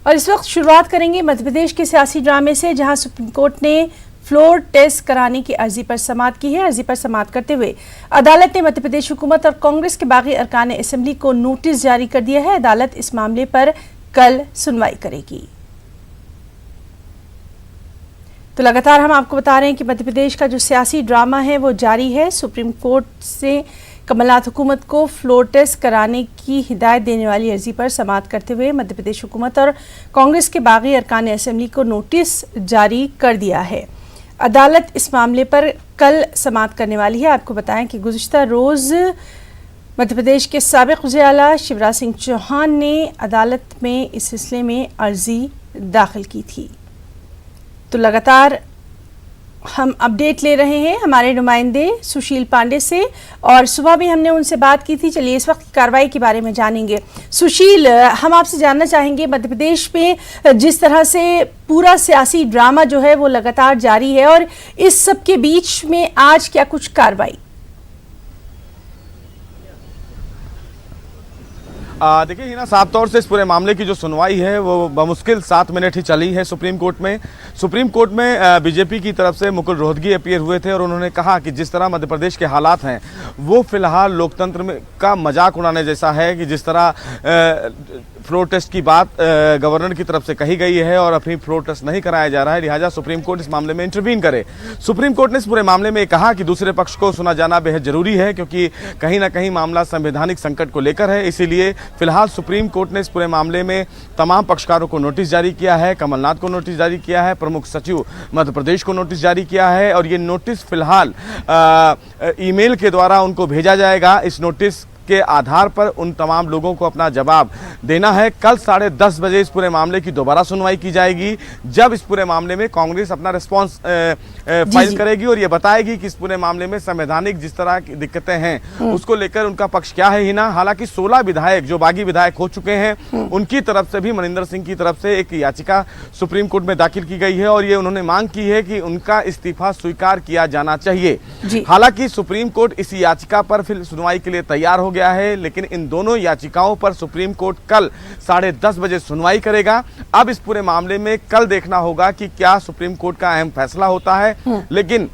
और इस वक्त शुरुआत करेंगे मध्य प्रदेश के सियासी ड्रामे से, जहां सुप्रीम कोर्ट ने फ्लोर टेस्ट कराने की अर्जी पर समाअत की है। अर्जी पर समाअत करते हुए अदालत ने मध्य प्रदेश हुकूमत और कांग्रेस के बागी अरकान असेंबली को नोटिस जारी कर दिया है। अदालत इस मामले पर कल सुनवाई करेगी। तो लगातार हम आपको बता रहे हैं कि मध्य प्रदेश का जो सियासी ड्रामा है वो जारी है। सुप्रीम कोर्ट से कमलनाथ हुकूमत को फ्लोर टेस्ट कराने की हिदायत देने वाली अर्जी पर समाअत करते हुए मध्य प्रदेश हुकूमत और कांग्रेस के बागी अरकान असेंबली को नोटिस जारी कर दिया है। अदालत इस मामले पर कल समाअत करने वाली है। आपको बताएं कि गुज़िश्ता रोज़ मध्य प्रदेश के साबिक़ वज़ीर-ए-आला शिवराज सिंह चौहान ने अदालत में इस सिलसिले में अर्जी दाखिल की थी। तो लगातार हम अपडेट ले रहे हैं हमारे नुमाइंदे सुशील पांडे से, और सुबह भी हमने उनसे बात की थी। चलिए इस वक्त की कार्रवाई के बारे में जानेंगे। सुशील, हम आपसे जानना चाहेंगे मध्य प्रदेश में जिस तरह से पूरा सियासी ड्रामा जो है वो लगातार जारी है, और इस सब के बीच में आज क्या कुछ कार्रवाई? देखिए हिना, साफ तौर से इस पूरे मामले की जो सुनवाई है वो बमुश्किल 7 मिनट ही चली है सुप्रीम कोर्ट में। सुप्रीम कोर्ट में बीजेपी की तरफ से मुकुल रोहतगी अपीयर हुए थे और उन्होंने कहा कि जिस तरह मध्य प्रदेश के हालात हैं वो फिलहाल लोकतंत्र में का मजाक उड़ाने जैसा है, कि जिस तरह फ्लोर टेस्ट की बात गवर्नर की तरफ से कही गई है और अभी फ्लोर टेस्ट नहीं कराया जा रहा है, लिहाजा सुप्रीम कोर्ट इस मामले में इंटरवीन करे। सुप्रीम कोर्ट ने इस पूरे मामले में कहा कि दूसरे पक्ष को सुना जाना बेहद जरूरी है, क्योंकि कहीं ना कहीं मामला संवैधानिक संकट को लेकर है। इसीलिए फिलहाल सुप्रीम कोर्ट ने इस पूरे मामले में तमाम पक्षकारों को नोटिस जारी किया है। कमलनाथ को नोटिस जारी किया है, प्रमुख सचिव मध्य प्रदेश को नोटिस जारी किया है, और ये नोटिस फिलहाल ईमेल के द्वारा उनको भेजा जाएगा। इस नोटिस के आधार पर उन तमाम लोगों को अपना जवाब देना है। कल 10:30 बजे इस पूरे मामले की दोबारा सुनवाई की जाएगी, जब इस पूरे मामले में कांग्रेस अपना रिस्पांस फाइल करेगी और ये बताएगी कि इस पूरे मामले में संवैधानिक जिस तरह की दिक्कतें हैं उसको लेकर उनका पक्ष क्या है। हिना, हालांकि 16 विधायक जो बागी विधायक हो चुके हैं उनकी तरफ से भी मनिंदर सिंह की तरफ से एक याचिका सुप्रीम कोर्ट में दाखिल की गई है, और ये उन्होंने मांग की है कि उनका इस्तीफा स्वीकार किया जाना चाहिए। हालांकि सुप्रीम कोर्ट इस याचिका पर फिर सुनवाई के लिए तैयार हो गया है, लेकिन इन दोनों याचिकाओं पर सुप्रीम कोर्ट कल 10:30 बजे सुनवाई करेगा। अब इस पूरे मामले में कल देखना होगा कि क्या सुप्रीम कोर्ट का अहम फैसला होता है, लेकिन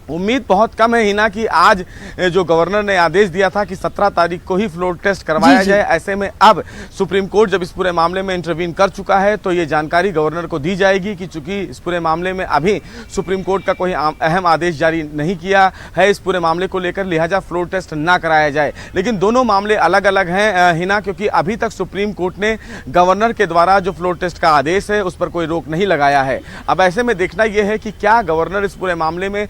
उम्मीद बहुत कम है हिना कि आज जो गवर्नर ने आदेश दिया था कि 17 तारीख को ही फ्लोर टेस्ट करवाया जाए, ऐसे में अब सुप्रीम कोर्ट जब इस पूरे मामले में इंटरवीन कर चुका है तो ये जानकारी गवर्नर को दी जाएगी कि चूंकि इस पूरे मामले में अभी सुप्रीम कोर्ट का कोई अहम आदेश जारी नहीं किया है इस पूरे मामले को लेकर, लिहाजा फ्लोर टेस्ट ना कराया जाए। लेकिन दोनों मामले अलग अलग हैं हिना, क्योंकि अभी तक सुप्रीम कोर्ट ने गवर्नर के द्वारा जो फ्लोर टेस्ट का आदेश है उस पर कोई रोक नहीं लगाया है। अब ऐसे में देखना यह है कि क्या गवर्नर इस पूरे मामले में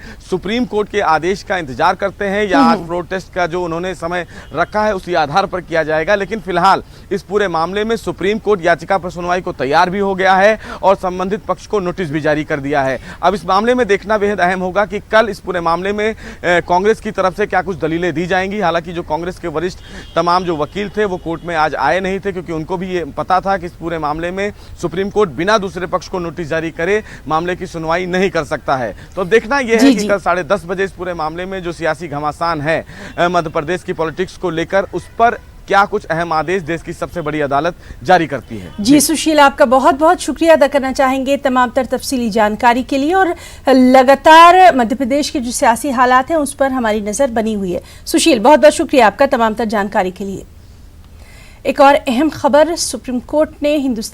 सुप्रीम कोर्ट के आदेश का इंतजार करते हैं, या आज फ्लोर टेस्ट का जो उन्होंने समय रखा है उसी आधार पर किया जाएगा। लेकिन फिलहाल इस पूरे मामले में सुप्रीम कोर्ट याचिका पर सुनवाई को तैयार भी हो गया है और संबंधित पक्ष को नोटिस भी जारी कर दिया है। अब इस मामले में देखना बेहद अहम होगा कि कल इस पूरे मामले में कांग्रेस की तरफ से क्या कुछ दलीलें दी जाएंगी। हालांकि जो कांग्रेस के वरिष्ठ तमाम जो वकील थे वो कोर्ट में आज आए नहीं थे, क्योंकि उनको भी ये पता था कि इस पूरे मामले में सुप्रीम कोर्ट बिना दूसरे पक्ष को नोटिस जारी करे मामले की सुनवाई नहीं कर सकता है। तो देखना यह है कि कल 10:30 बजे इस पूरे मामले में जो सियासी घमासान है मध्य प्रदेश की पॉलिटिक्स को लेकर, उस पर क्या कुछ अहम आदेश देश की सबसे बड़ी अदालत जारी करती है। जी सुशील, आपका बहुत बहुत शुक्रिया अदा करना चाहेंगे तमाम तर तफसीली जानकारी के लिए, और लगातार मध्य प्रदेश के जो सियासी हालात हैं उस पर हमारी नजर बनी हुई है। सुशील, बहुत बहुत शुक्रिया आपका तमाम तर जानकारी के लिए। एक और अहम खबर, सुप्रीम कोर्ट ने हिंदुस्तान